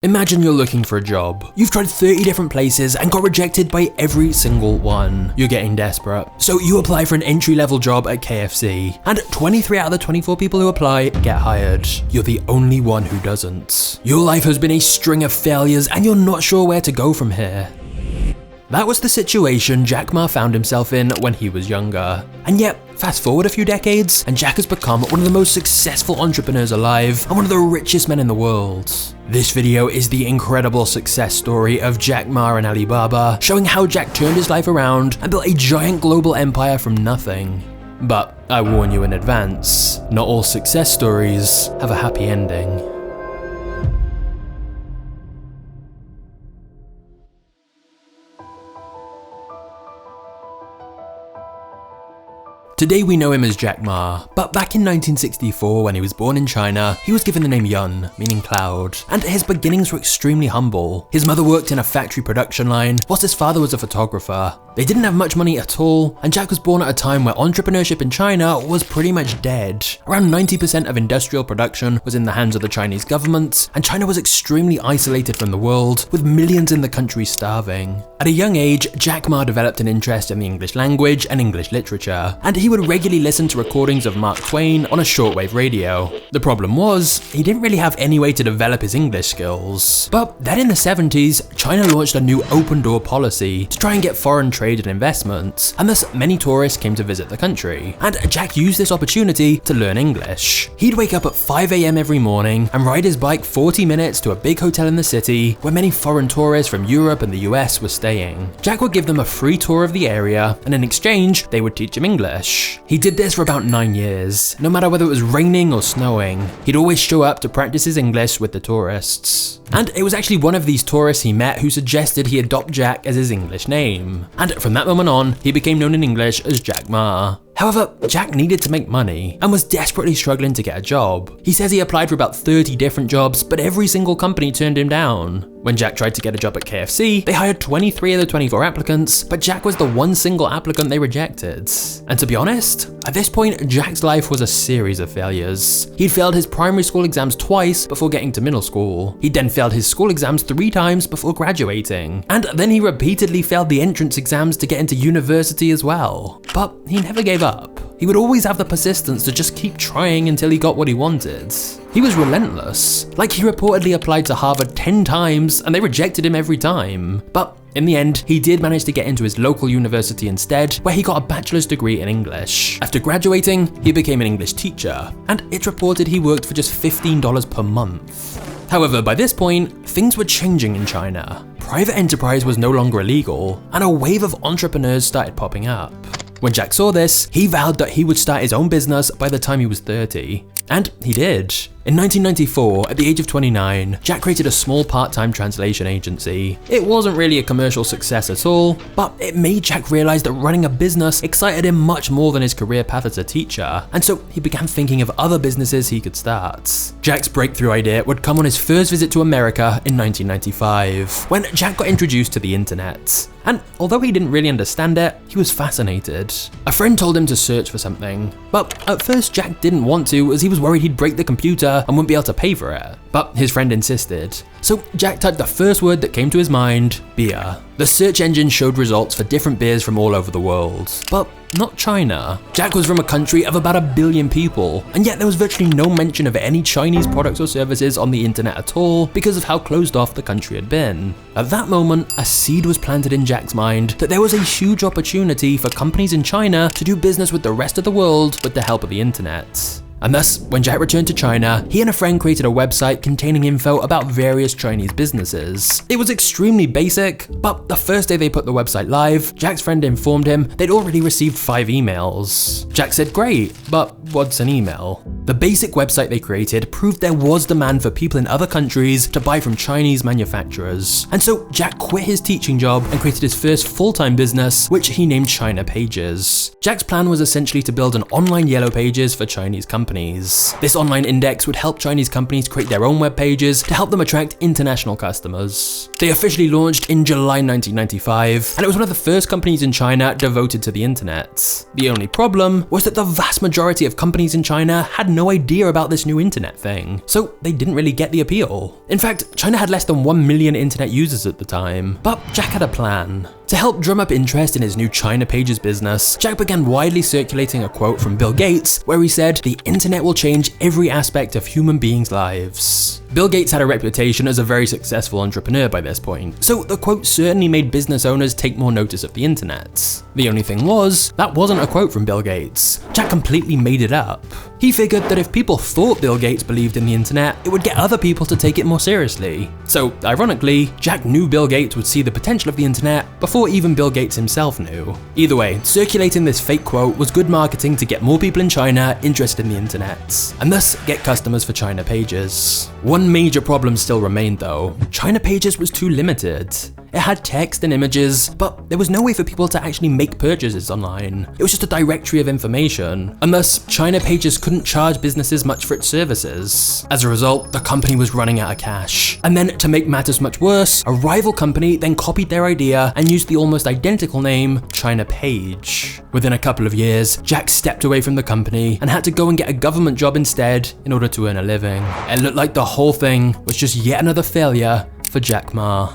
Imagine you're looking for a job. You've tried 30 different places and got rejected by every single one. You're getting desperate. So you apply for an entry-level job at KFC, and 23 out of the 24 people who apply get hired. You're the only one who doesn't. Your life has been a string of failures and you're not sure where to go from here. That was the situation Jack Ma found himself in when he was younger. And yet, fast forward a few decades, and Jack has become one of the most successful entrepreneurs alive and one of the richest men in the world. This video is the incredible success story of Jack Ma and Alibaba, showing how Jack turned his life around and built a giant global empire from nothing. But I warn you in advance, not all success stories have a happy ending. Today we know him as Jack Ma, but back in 1964 when he was born in China, he was given the name Yun, meaning cloud, and his beginnings were extremely humble. His mother worked in a factory production line, whilst his father was a photographer. They didn't have much money at all, and Jack was born at a time where entrepreneurship in China was pretty much dead. Around 90% of industrial production was in the hands of the Chinese government, and China was extremely isolated from the world, with millions in the country starving. At a young age, Jack Ma developed an interest in the English language and English literature, and he would regularly listen to recordings of Mark Twain on a shortwave radio. The problem was, he didn't really have any way to develop his English skills. But then in the 70s, China launched a new open door policy to try and get foreign trade and investment, and thus many tourists came to visit the country. And Jack used this opportunity to learn English. He'd wake up at 5 AM every morning and ride his bike 40 minutes to a big hotel in the city where many foreign tourists from Europe and the US were staying. Jack would give them a free tour of the area, and in exchange, they would teach him English. He did this for about 9 years. No matter whether it was raining or snowing, he'd always show up to practice his English with the tourists. And it was actually one of these tourists he met who suggested he adopt Jack as his English name. And from that moment on, he became known in English as Jack Ma. However, Jack needed to make money and was desperately struggling to get a job. He says he applied for about 30 different jobs, but every single company turned him down. When Jack tried to get a job at KFC, they hired 23 of the 24 applicants, but Jack was the one single applicant they rejected. And to be honest, at this point, Jack's life was a series of failures. He'd failed his primary school exams twice before getting to middle school. He'd then failed his school exams 3 times before graduating. And then he repeatedly failed the entrance exams to get into university as well. But he never gave up. He would always have the persistence to just keep trying until he got what he wanted. He was relentless. Like, he reportedly applied to Harvard 10 times and they rejected him every time. But in the end, he did manage to get into his local university instead, where he got a bachelor's degree in English. After graduating, he became an English teacher, and it's reported he worked for just $15 per month. However, by this point, things were changing in China. Private enterprise was no longer illegal, and a wave of entrepreneurs started popping up. When Jack saw this, he vowed that he would start his own business by the time he was 30. And he did. In 1994, at the age of 29, Jack created a small part-time translation agency. It wasn't really a commercial success at all, but it made Jack realize that running a business excited him much more than his career path as a teacher, and so he began thinking of other businesses he could start. Jack's breakthrough idea would come on his first visit to America in 1995, when Jack got introduced to the internet. And although he didn't really understand it, he was fascinated. A friend told him to search for something, but at first Jack didn't want to, as he was worried he'd break the computer and wouldn't be able to pay for it. But his friend insisted. So Jack typed the first word that came to his mind, beer. The search engine showed results for different beers from all over the world, but not China. Jack was from a country of about 1 billion people, and yet there was virtually no mention of any Chinese products or services on the internet at all because of how closed off the country had been. At that moment, a seed was planted in Jack's mind that there was a huge opportunity for companies in China to do business with the rest of the world with the help of the internet. And thus, when Jack returned to China, he and a friend created a website containing info about various Chinese businesses. It was extremely basic, but the first day they put the website live, Jack's friend informed him they'd already received 5 emails. Jack said, great, but what's an email? The basic website they created proved there was demand for people in other countries to buy from Chinese manufacturers. And so Jack quit his teaching job and created his first full-time business, which he named China Pages. Jack's plan was essentially to build an online yellow pages for Chinese companies companies. This online index would help Chinese companies create their own web pages to help them attract international customers. They officially launched in July 1995, and it was one of the first companies in China devoted to the internet. The only problem was that the vast majority of companies in China had no idea about this new internet thing, so they didn't really get the appeal. In fact, China had less than 1 million internet users at the time, but Jack had a plan. To help drum up interest in his new China Pages business, Jack began widely circulating a quote from Bill Gates where he said, "The internet will change every aspect of human beings' lives." Bill Gates had a reputation as a very successful entrepreneur by this point, so the quote certainly made business owners take more notice of the internet. The only thing was, that wasn't a quote from Bill Gates. Jack completely made it up. He figured that if people thought Bill Gates believed in the internet, it would get other people to take it more seriously. So, ironically, Jack knew Bill Gates would see the potential of the internet before even Bill Gates himself knew. Either way, circulating this fake quote was good marketing to get more people in China interested in the internet, and thus get customers for China Pages. One major problem still remained though. China Pages was too limited. It had text and images, but there was no way for people to actually make purchases online. It was just a directory of information, and thus China Pages couldn't charge businesses much for its services. As a result, the company was running out of cash. And then, to make matters much worse, a rival company then copied their idea and used the almost identical name China Page. Within a couple of years, Jack stepped away from the company and had to go and get a government job instead in order to earn a living. It looked like the whole thing was just yet another failure for Jack Ma.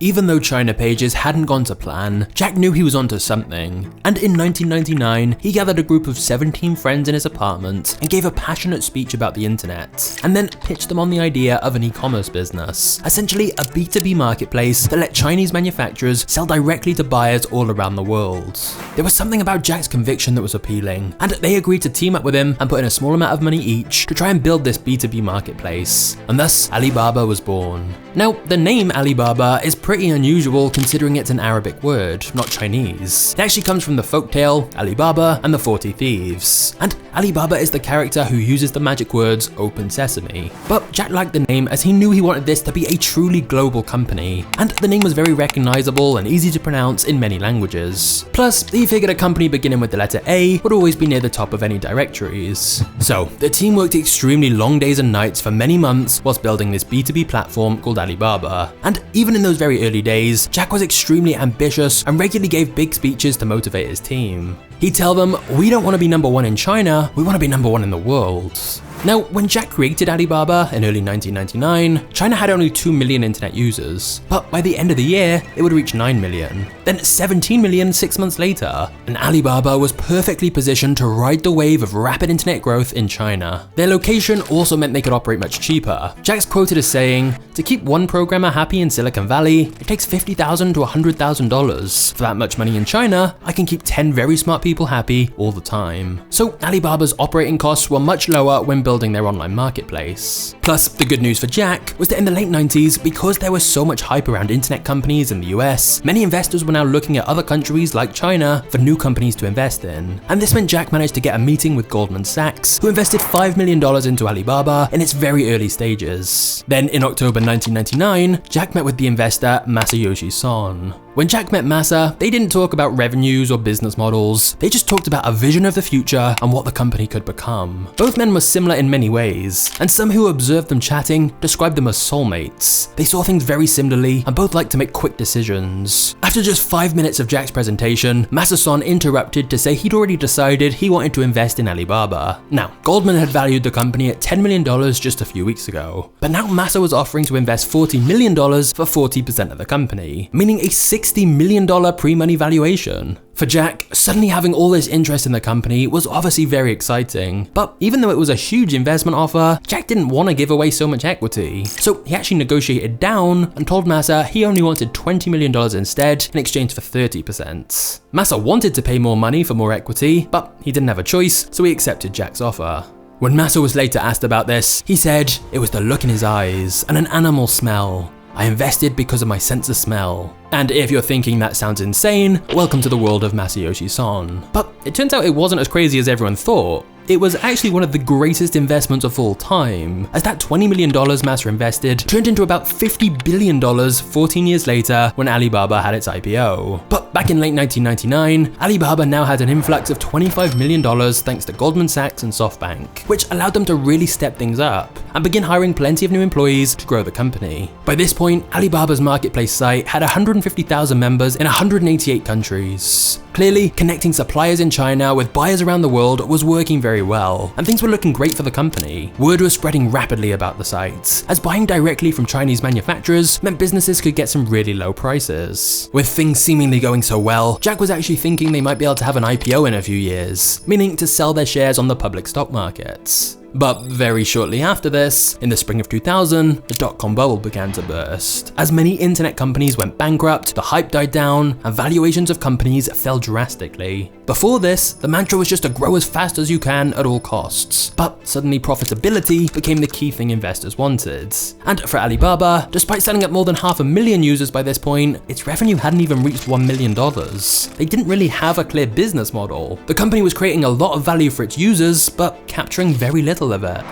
Even though China Pages hadn't gone to plan, Jack knew he was onto something, and in 1999, he gathered a group of 17 friends in his apartment and gave a passionate speech about the internet, and then pitched them on the idea of an e-commerce business, essentially a B2B marketplace that let Chinese manufacturers sell directly to buyers all around the world. There was something about Jack's conviction that was appealing, and they agreed to team up with him and put in a small amount of money each to try and build this B2B marketplace, and thus Alibaba was born. Now, the name Alibaba is pretty unusual considering it's an Arabic word, not Chinese. It actually comes from the folktale Alibaba and the 40 Thieves, and Alibaba is the character who uses the magic words "Open Sesame." But Jack liked the name as he knew he wanted this to be a truly global company, and the name was very recognizable and easy to pronounce in many languages. Plus, he figured a company beginning with the letter A would always be near the top of any directories. So, the team worked extremely long days and nights for many months whilst building this B2B platform called Alibaba, and even in those very early days, Jack was extremely ambitious and regularly gave big speeches to motivate his team. He'd tell them, "We don't want to be number one in China, we want to be number one in the world." Now, when Jack created Alibaba in early 1999, China had only 2 million internet users, but by the end of the year, it would reach 9 million, then 17 million 6 months later, and Alibaba was perfectly positioned to ride the wave of rapid internet growth in China. Their location also meant they could operate much cheaper. Jack's quoted as saying, "To keep one programmer happy in Silicon Valley, it takes $50,000 to $100,000. For that much money in China, I can keep 10 very smart people happy all the time." So Alibaba's operating costs were much lower when building their online marketplace. Plus, the good news for Jack was that in the late 90s, because there was so much hype around internet companies in the US, many investors were now looking at other countries like China for new companies to invest in. And this meant Jack managed to get a meeting with Goldman Sachs, who invested $5 million into Alibaba in its very early stages. Then in October 1999, Jack met with the investor Masayoshi Son. When Jack met Masa, they didn't talk about revenues or business models, they just talked about a vision of the future and what the company could become. Both men were similar in many ways, and some who observed them chatting described them as soulmates. They saw things very similarly and both liked to make quick decisions. After just 5 minutes of Jack's presentation, Masa-san interrupted to say he'd already decided he wanted to invest in Alibaba. Now, Goldman had valued the company at $10 million just a few weeks ago, but now Masa was offering to invest $40 million for 40% of the company, meaning a $60 million pre-money valuation. For Jack, suddenly having all this interest in the company was obviously very exciting, but even though it was a huge investment offer, Jack didn't want to give away so much equity. So he actually negotiated down and told Masa he only wanted $20 million instead in exchange for 30%. Masa wanted to pay more money for more equity, but he didn't have a choice, so he accepted Jack's offer. When Masa was later asked about this, he said, "It was the look in his eyes and an animal smell. I invested because of my sense of smell." And if you're thinking that sounds insane, welcome to the world of Masayoshi Son. But it turns out it wasn't as crazy as everyone thought. it was actually one of the greatest investments of all time, as that $20 million Masa invested turned into about $50 billion 14 years later when Alibaba had its IPO. But back in late 1999, Alibaba now had an influx of $25 million thanks to Goldman Sachs and Softbank, which allowed them to really step things up and begin hiring plenty of new employees to grow the company. By this point, Alibaba's marketplace site had 150,000 members in 188 countries. Clearly, connecting suppliers in China with buyers around the world was working very well, and things were looking great for the company. Word was spreading rapidly about the site, as buying directly from Chinese manufacturers meant businesses could get some really low prices. With things seemingly going so well, Jack was actually thinking they might be able to have an IPO in a few years, meaning to sell their shares on the public stock markets. But very shortly after this, in the spring of 2000, the dot-com bubble began to burst. As many internet companies went bankrupt, the hype died down, and valuations of companies fell drastically. Before this, the mantra was just to grow as fast as you can at all costs. But suddenly profitability became the key thing investors wanted. And for Alibaba, despite selling up more than 500,000 users by this point, its revenue hadn't even reached $1 million. They didn't really have a clear business model. The company was creating a lot of value for its users, but capturing very little of it.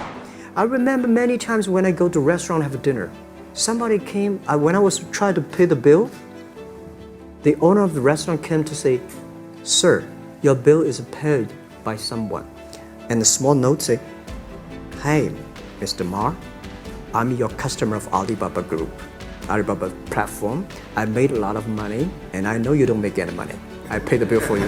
I remember many times when I go to a restaurant and have dinner, somebody came, when I was trying to pay the bill, the owner of the restaurant came to say, "Sir, your bill is paid by someone." And a small note say, "Hey, Mr. Ma, I'm your customer of Alibaba Group, Alibaba platform. I made a lot of money and I know you don't make any money. I pay the bill for you."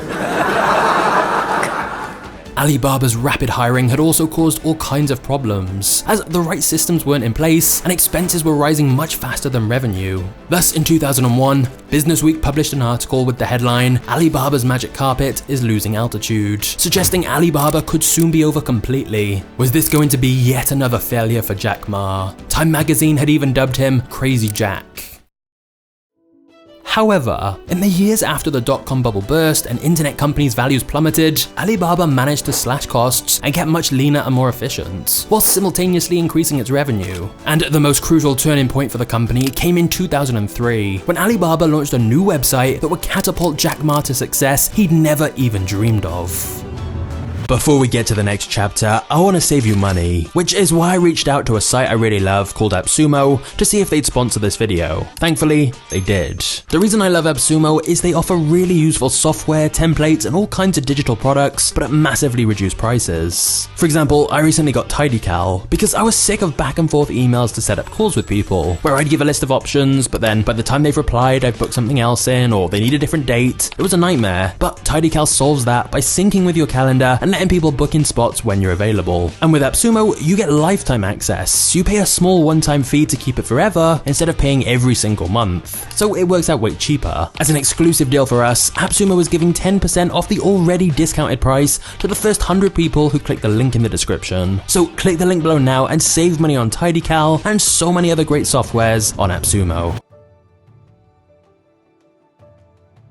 Alibaba's rapid hiring had also caused all kinds of problems, as the right systems weren't in place and expenses were rising much faster than revenue. Thus, in 2001, Businessweek published an article with the headline, "Alibaba's magic carpet is losing altitude," suggesting Alibaba could soon be over completely. Was this going to be yet another failure for Jack Ma? Time magazine had even dubbed him Crazy Jack. However, in the years after the dot-com bubble burst and internet companies' values plummeted, Alibaba managed to slash costs and get much leaner and more efficient, while simultaneously increasing its revenue. And the most crucial turning point for the company came in 2003, when Alibaba launched a new website that would catapult Jack Ma to success he'd never even dreamed of. Before we get to the next chapter, I want to save you money, which is why I reached out to a site I really love called AppSumo to see if they'd sponsor this video. Thankfully, they did. The reason I love AppSumo is they offer really useful software, templates, and all kinds of digital products, but at massively reduced prices. For example, I recently got TidyCal because I was sick of back and forth emails to set up calls with people, where I'd give a list of options, but then by the time they've replied, I've booked something else in, or they need a different date. It was a nightmare, but TidyCal solves that by syncing with your calendar and letting people book in spots when you're available. And with AppSumo, you get lifetime access. You pay a small one-time fee to keep it forever instead of paying every single month. So it works out way cheaper. As an exclusive deal for us, AppSumo is giving 10% off the already discounted price to the first 100 people who click the link in the description. So click the link below now and save money on TidyCal and so many other great softwares on AppSumo.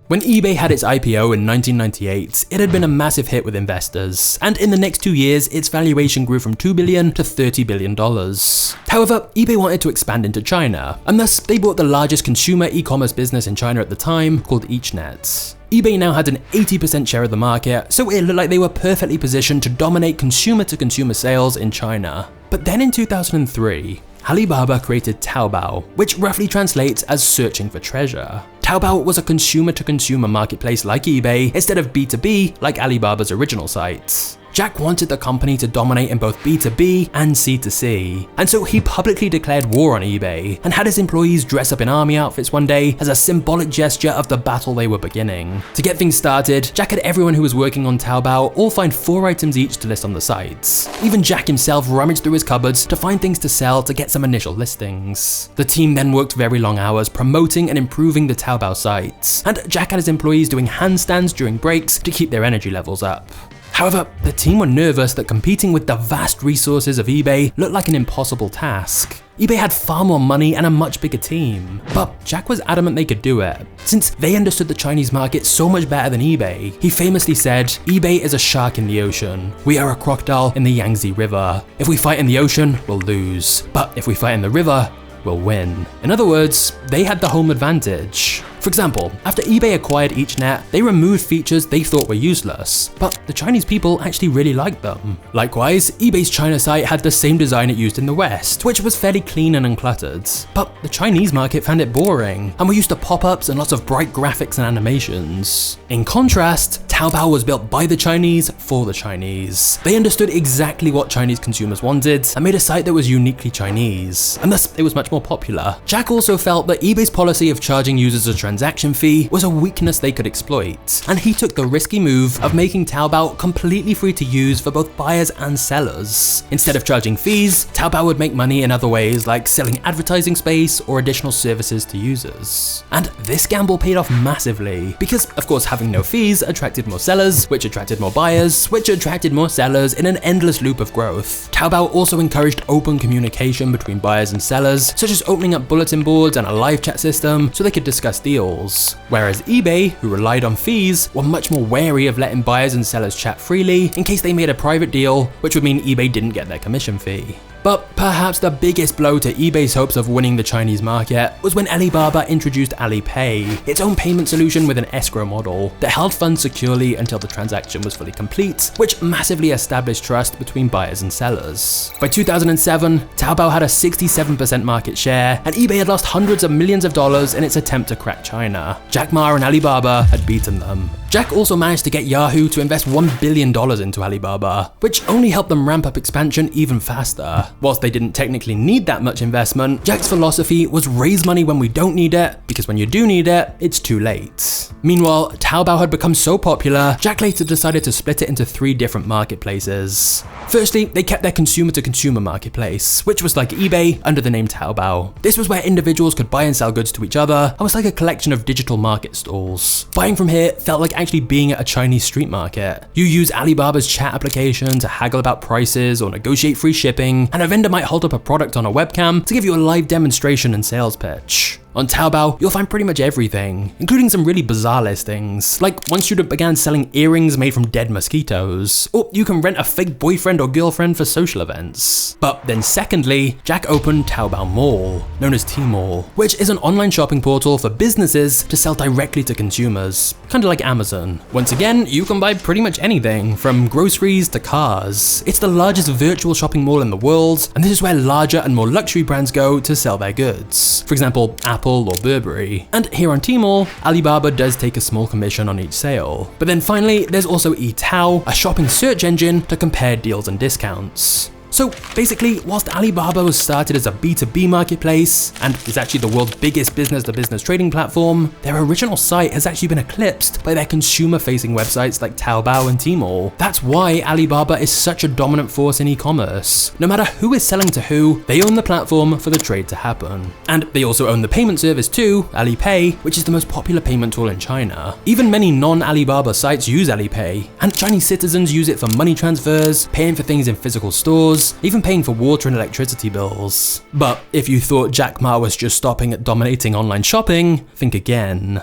When eBay had its IPO in 1998, it had been a massive hit with investors, and in the next 2 years, its valuation grew from $2 billion to $30 billion. However, eBay wanted to expand into China, and thus they bought the largest consumer e-commerce business in China at the time, called EachNet. eBay now had an 80% share of the market, so it looked like they were perfectly positioned to dominate consumer-to-consumer sales in China. But then in 2003, Alibaba created Taobao, which roughly translates as searching for treasure. Taobao was a consumer-to-consumer marketplace like eBay instead of B2B like Alibaba's original site. Jack wanted the company to dominate in both B2B and C2C, and so he publicly declared war on eBay and had his employees dress up in army outfits one day as a symbolic gesture of the battle they were beginning. To get things started, Jack had everyone who was working on Taobao all find 4 items each to list on the site. Even Jack himself rummaged through his cupboards to find things to sell to get some initial listings. The team then worked very long hours promoting and improving the Taobao site, and Jack had his employees doing handstands during breaks to keep their energy levels up. However, the team were nervous that competing with the vast resources of eBay looked like an impossible task. eBay had far more money and a much bigger team, but Jack was adamant they could do it. Since they understood the Chinese market so much better than eBay, he famously said, "eBay is a shark in the ocean. We are a crocodile in the Yangtze River. If we fight in the ocean, we'll lose. But if we fight in the river, will win." In other words, they had the home advantage. For example, after eBay acquired EachNet, they removed features they thought were useless, but the Chinese people actually really liked them. Likewise, eBay's China site had the same design it used in the West, which was fairly clean and uncluttered. But the Chinese market found it boring, and were used to pop-ups and lots of bright graphics and animations. In contrast, Taobao was built by the Chinese for the Chinese. They understood exactly what Chinese consumers wanted and made a site that was uniquely Chinese, and thus it was much more popular. Jack also felt that eBay's policy of charging users a transaction fee was a weakness they could exploit, and he took the risky move of making Taobao completely free to use for both buyers and sellers. Instead of charging fees, Taobao would make money in other ways like selling advertising space or additional services to users. And this gamble paid off massively, because of course having no fees attracted more sellers, which attracted more buyers, which attracted more sellers in an endless loop of growth. Taobao also encouraged open communication between buyers and sellers, such as opening up bulletin boards and a live chat system so they could discuss deals. Whereas eBay, who relied on fees, were much more wary of letting buyers and sellers chat freely in case they made a private deal, which would mean eBay didn't get their commission fee. But perhaps the biggest blow to eBay's hopes of winning the Chinese market was when Alibaba introduced Alipay, its own payment solution with an escrow model that held funds securely until the transaction was fully complete, which massively established trust between buyers and sellers. By 2007, Taobao had a 67% market share, and eBay had lost hundreds of millions of dollars in its attempt to crack China. Jack Ma and Alibaba had beaten them. Jack also managed to get Yahoo to invest $1 billion into Alibaba, which only helped them ramp up expansion even faster. Whilst they didn't technically need that much investment, Jack's philosophy was raise money when we don't need it, because when you do need it, it's too late. Meanwhile, Taobao had become so popular, Jack later decided to split it into 3 different marketplaces. Firstly, they kept their consumer-to-consumer marketplace, which was like eBay under the name Taobao. This was where individuals could buy and sell goods to each other, and was like a collection of digital market stalls. Buying from here felt like actually being at a Chinese street market. You use Alibaba's chat application to haggle about prices or negotiate free shipping, and a vendor might hold up a product on a webcam to give you a live demonstration and sales pitch. On Taobao, you'll find pretty much everything, including some really bizarre listings, like one student began selling earrings made from dead mosquitoes, or you can rent a fake boyfriend or girlfriend for social events. But then secondly, Jack opened Taobao Mall, known as Tmall, which is an online shopping portal for businesses to sell directly to consumers, kind of like Amazon. Once again, you can buy pretty much anything, from groceries to cars. It's the largest virtual shopping mall in the world, and this is where larger and more luxury brands go to sell their goods. For example, Apple or Burberry. And here on Tmall, Alibaba does take a small commission on each sale. But then finally, there's also eTao, a shopping search engine to compare deals and discounts. So basically, whilst Alibaba was started as a B2B marketplace, and is actually the world's biggest business-to-business trading platform, their original site has actually been eclipsed by their consumer-facing websites like Taobao and Tmall. That's why Alibaba is such a dominant force in e-commerce. No matter who is selling to who, they own the platform for the trade to happen. And they also own the payment service too, Alipay, which is the most popular payment tool in China. Even many non-Alibaba sites use Alipay, and Chinese citizens use it for money transfers, paying for things in physical stores, even paying for water and electricity bills. But if you thought Jack Ma was just stopping at dominating online shopping, think again.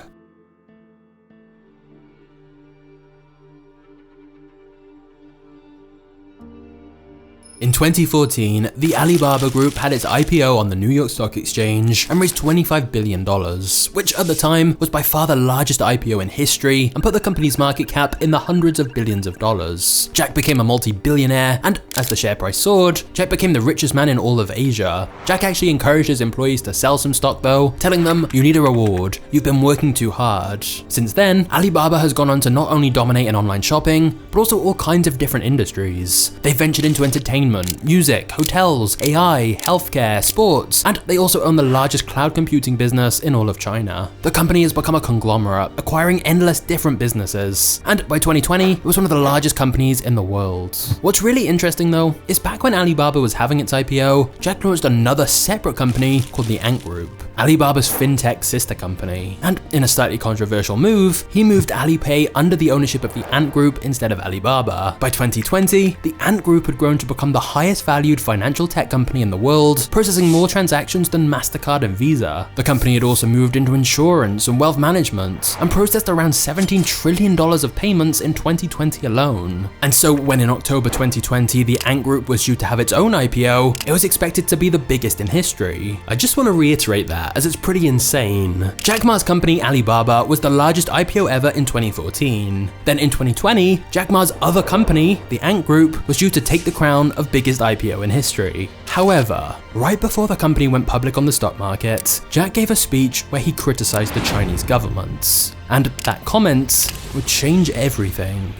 In 2014, the Alibaba Group had its IPO on the New York Stock Exchange and raised $25 billion, which at the time was by far the largest IPO in history and put the company's market cap in the hundreds of billions of dollars. Jack became a multi-billionaire, and as the share price soared, Jack became the richest man in all of Asia. Jack actually encouraged his employees to sell some stock though, telling them, "You need a reward, you've been working too hard." Since then, Alibaba has gone on to not only dominate in online shopping, but also all kinds of different industries. They ventured into entertainment, music, hotels, AI, healthcare, sports, and they also own the largest cloud computing business in all of China. The company has become a conglomerate, acquiring endless different businesses, and by 2020, it was one of the largest companies in the world. What's really interesting though, is back when Alibaba was having its IPO, Jack launched another separate company called the Ant Group, Alibaba's fintech sister company. And in a slightly controversial move, he moved Alipay under the ownership of the Ant Group instead of Alibaba. By 2020, the Ant Group had grown to become the highest valued financial tech company in the world, processing more transactions than MasterCard and Visa. The company had also moved into insurance and wealth management, and processed around $17 trillion of payments in 2020 alone. And so when in October 2020, the Ant Group was due to have its own IPO, it was expected to be the biggest in history. I just want to reiterate that that, as it's pretty insane. Jack Ma's company Alibaba was the largest IPO ever in 2014. Then in 2020, Jack Ma's other company, the Ant Group, was due to take the crown of biggest IPO in history. However, right before the company went public on the stock market, Jack gave a speech where he criticized the Chinese government. And that comment would change everything.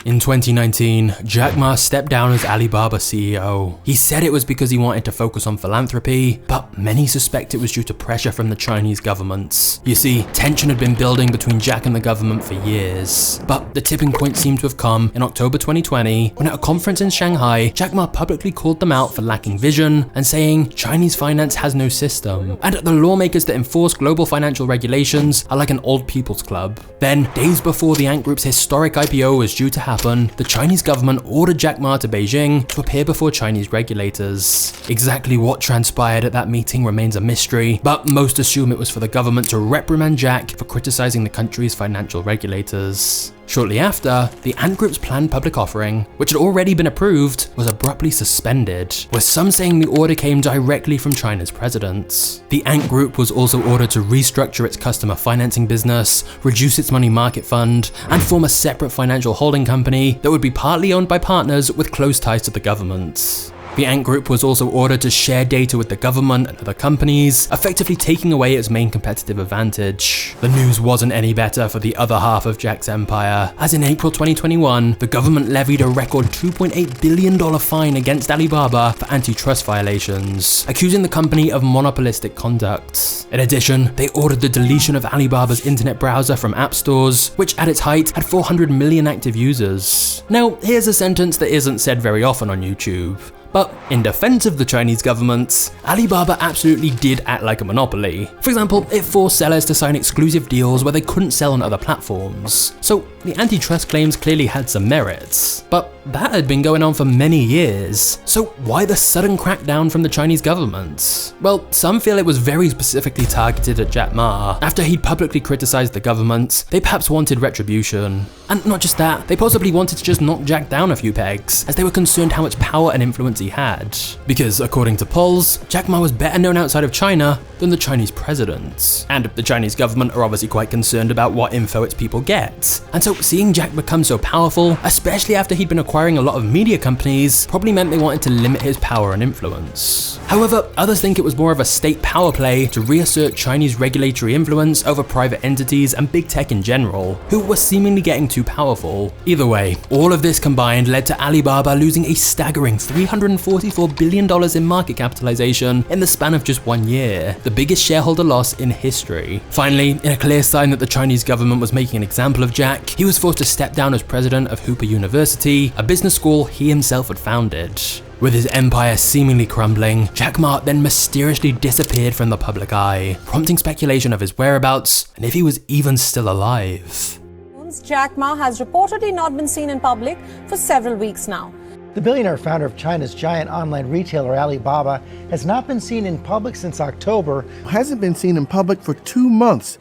In 2019, Jack Ma stepped down as Alibaba CEO. He said it was because he wanted to focus on philanthropy, but many suspect it was due to pressure from the Chinese government. You see, tension had been building between Jack and the government for years. But the tipping point seemed to have come in October 2020, when at a conference in Shanghai, Jack Ma publicly called them out for lacking vision and saying Chinese finance has no system, and the lawmakers that enforce global financial regulations are like an old people's club. Then, days before the Ant Group's historic IPO was due to happen, the Chinese government ordered Jack Ma to Beijing to appear before Chinese regulators. Exactly what transpired at that meeting remains a mystery, but most assume it was for the government to reprimand Jack for criticizing the country's financial regulators. Shortly after, the Ant Group's planned public offering, which had already been approved, was abruptly suspended, with some saying the order came directly from China's president. The Ant Group was also ordered to restructure its customer financing business, reduce its money market fund, and form a separate financial holding company that would be partly owned by partners with close ties to the government. The Ant Group was also ordered to share data with the government and other companies, effectively taking away its main competitive advantage. The news wasn't any better for the other half of Jack's empire, as in April 2021, the government levied a record $2.8 billion fine against Alibaba for antitrust violations, accusing the company of monopolistic conduct. In addition, they ordered the deletion of Alibaba's internet browser from app stores, which at its height had 400 million active users. Now, here's a sentence that isn't said very often on YouTube. But in defense of the Chinese government, Alibaba absolutely did act like a monopoly. For example, it forced sellers to sign exclusive deals where they couldn't sell on other platforms. So the antitrust claims clearly had some merits. But that had been going on for many years. So why the sudden crackdown from the Chinese government? Well, some feel it was very specifically targeted at Jack Ma. After he'd publicly criticized the government, they perhaps wanted retribution. And not just that, they possibly wanted to just knock Jack down a few pegs, as they were concerned how much power and influence he had. Because according to polls, Jack Ma was better known outside of China than the Chinese president. And the Chinese government are obviously quite concerned about what info its people get. And so seeing Jack become so powerful, especially after he'd been acquiring a lot of media companies, probably meant they wanted to limit his power and influence. However, others think it was more of a state power play to reassert Chinese regulatory influence over private entities and big tech in general, who were seemingly getting too powerful. Either way, all of this combined led to Alibaba losing a staggering $344 billion in market capitalization in the span of just 1 year, the biggest shareholder loss in history. Finally, in a clear sign that the Chinese government was making an example of Jack, he was forced to step down as president of Hooper University, a business school he himself had founded. With his empire seemingly crumbling, Jack Ma then mysteriously disappeared from the public eye, prompting speculation of his whereabouts and if he was even still alive. Jack Ma has reportedly not been seen in public for several weeks now. The billionaire founder of China's giant online retailer Alibaba has not been seen in public since October. Hasn't been seen in public for 2 months.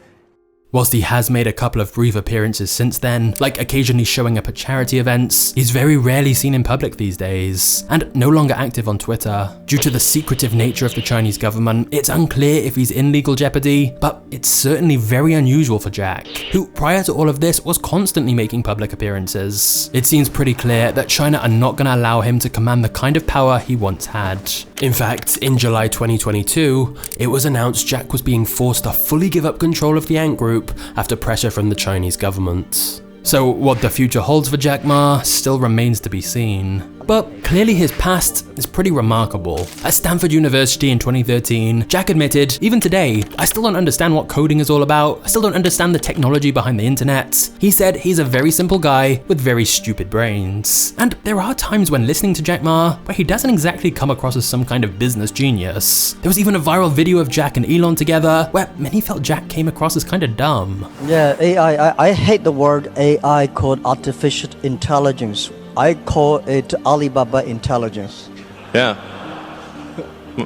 Whilst he has made a couple of brief appearances since then, like occasionally showing up at charity events, he's very rarely seen in public these days, and no longer active on Twitter. Due to the secretive nature of the Chinese government, it's unclear if he's in legal jeopardy, but it's certainly very unusual for Jack, who prior to all of this was constantly making public appearances. It seems pretty clear that China are not going to allow him to command the kind of power he once had. In fact, in July 2022, it was announced Jack was being forced to fully give up control of the Ant Group after pressure from the Chinese government. So what the future holds for Jack Ma still remains to be seen. But clearly his past is pretty remarkable. At Stanford University in 2013, Jack admitted, even today, I still don't understand what coding is all about, I still don't understand the technology behind the internet. He said he's a very simple guy with very stupid brains. And there are times when listening to Jack Ma where he doesn't exactly come across as some kind of business genius. There was even a viral video of Jack and Elon together where many felt Jack came across as kind of dumb. Yeah, AI, I hate the word AI called artificial intelligence. I call it Alibaba intelligence. Yeah,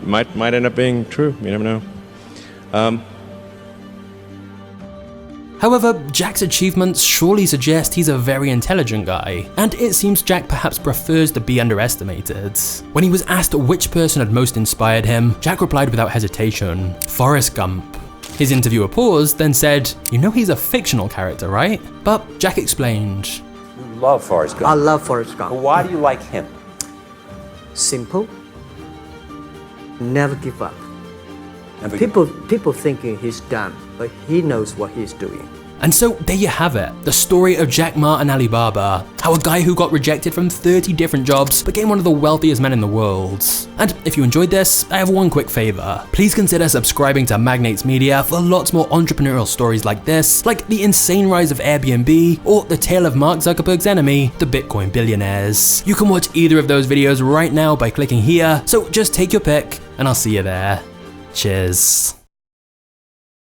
might end up being true. You never know. However, Jack's achievements surely suggest he's a very intelligent guy, and it seems Jack perhaps prefers to be underestimated. When he was asked which person had most inspired him, Jack replied without hesitation, Forrest Gump. His interviewer paused, then said, "You know he's a fictional character, right?" But Jack explained, You love Forrest Gump. I love Forrest Gump. But why do you like him? Simple. Never give up. Never give People thinking he's dumb, but he knows what he's doing. And so there you have it, the story of Jack Ma and Alibaba, how a guy who got rejected from 30 different jobs became one of the wealthiest men in the world. And if you enjoyed this, I have one quick favor. Please consider subscribing to Magnates Media for lots more entrepreneurial stories like this, like the insane rise of Airbnb, or the tale of Mark Zuckerberg's enemy, the Bitcoin billionaires. You can watch either of those videos right now by clicking here, so just take your pick, and I'll see you there. Cheers.